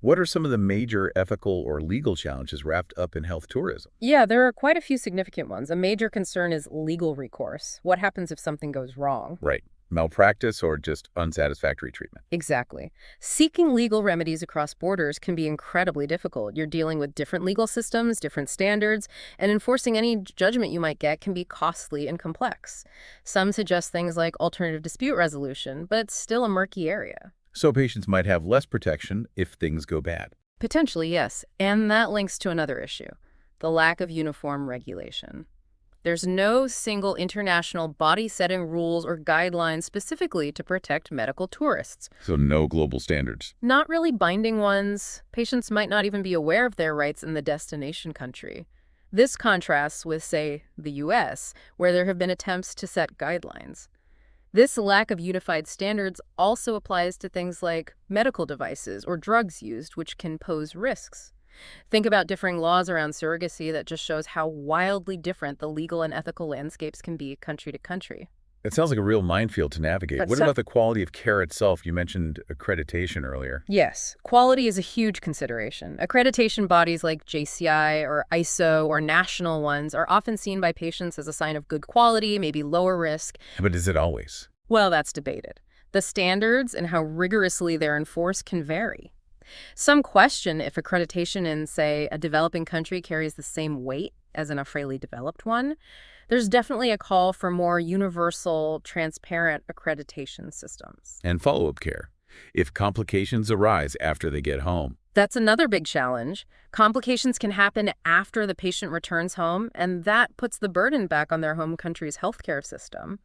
What are some of the major ethical or legal challenges wrapped up in health tourism? Yeah, there are quite a few significant ones. A major concern is legal recourse. What happens if something goes wrong? Right. Malpractice or just unsatisfactory treatment? Exactly. Seeking legal remedies across borders can be incredibly difficult. You're dealing with different legal systems, different standards, and enforcing any judgment you might get can be costly and complex. Some suggest things like alternative dispute resolution, but it's still a murky area. So patients might have less protection if things go bad. Potentially, yes. And that links to another issue, the lack of uniform regulation. There's no single international body setting rules or guidelines specifically to protect medical tourists. So no global standards. Not really binding ones. Patients might not even be aware of their rights in the destination country. This contrasts with, say, the US, where there have been attempts to set guidelines. This lack of unified standards also applies to things like medical devices or drugs used, which can pose risks. Think about differing laws around surrogacy that just shows how wildly different the legal and ethical landscapes can be country to country. It sounds like a real minefield to navigate. But What so, about the quality of care itself? You mentioned accreditation earlier. yes, quality is a huge consideration. Accreditation bodies like JCI or ISO or national ones are often seen by patients as a sign of good quality, maybe lower risk. But is it always? Well, that's debated. The standards and how rigorously they're enforced can vary. Some question if accreditation in, say, a developing country carries the same weight as in a fairly developed one. There's definitely a call for more universal, transparent accreditation systems. And follow-up care. If complications arise after they get home. That's another big challenge. Complications can happen after the patient returns home, and that puts the burden back on their home country's healthcare system.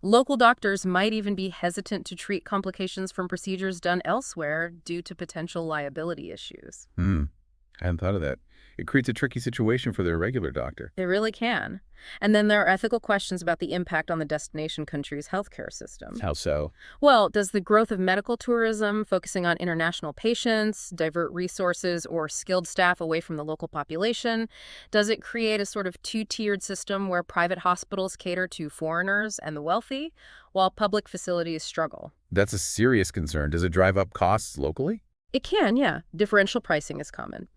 Local doctors might even be hesitant to treat complications from procedures done elsewhere due to potential liability issues. I hadn't thought of that. It creates a tricky situation for their regular doctor. It really can. And then there are ethical questions about the impact on the destination country's healthcare system. How so? Well, does the growth of medical tourism, focusing on international patients, divert resources or skilled staff away from the local population? Does it create a sort of two-tiered system where private hospitals cater to foreigners and the wealthy, while public facilities struggle? That's a serious concern. Does it drive up costs locally? It can, yeah. Differential pricing is common.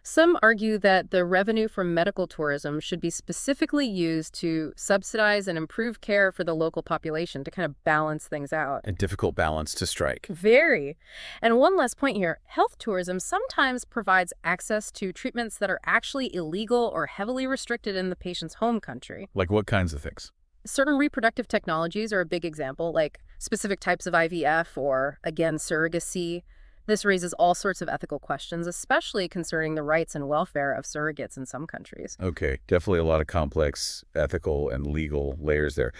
Some argue that the revenue from medical tourism should be specifically used to subsidize and improve care for the local population to kind of balance things out. A difficult balance to strike. Very. And one last point here, health tourism sometimes provides access to treatments that are actually illegal or heavily restricted in the patient's home country. Like what kinds of things? Certain reproductive technologies are a big example, like specific types of IVF or, again, surrogacy. This raises all sorts of ethical questions, especially concerning the rights and welfare of surrogates in some countries. Okay, definitely a lot of complex ethical and legal layers there.